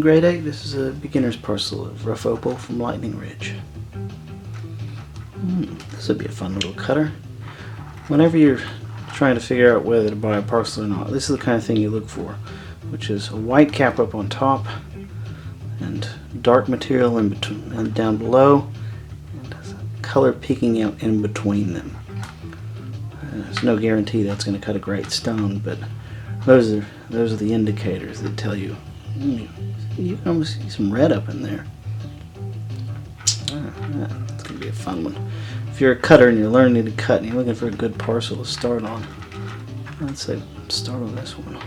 Grade 8, this is a beginner's parcel of rough opal from Lightning Ridge. This would be a fun little cutter. Whenever you're trying to figure out whether to buy a parcel or not, this is the kind of thing you look for, which is a white cap up on top and dark material in between and down below, and color peeking out in between them. There's no guarantee that's going to cut a great stone, but those are the indicators that tell you. You can almost see some red up in there. It's going to be a fun one. If you're a cutter and you're learning to cut and you're looking for a good parcel to start on, I'd say start on this one.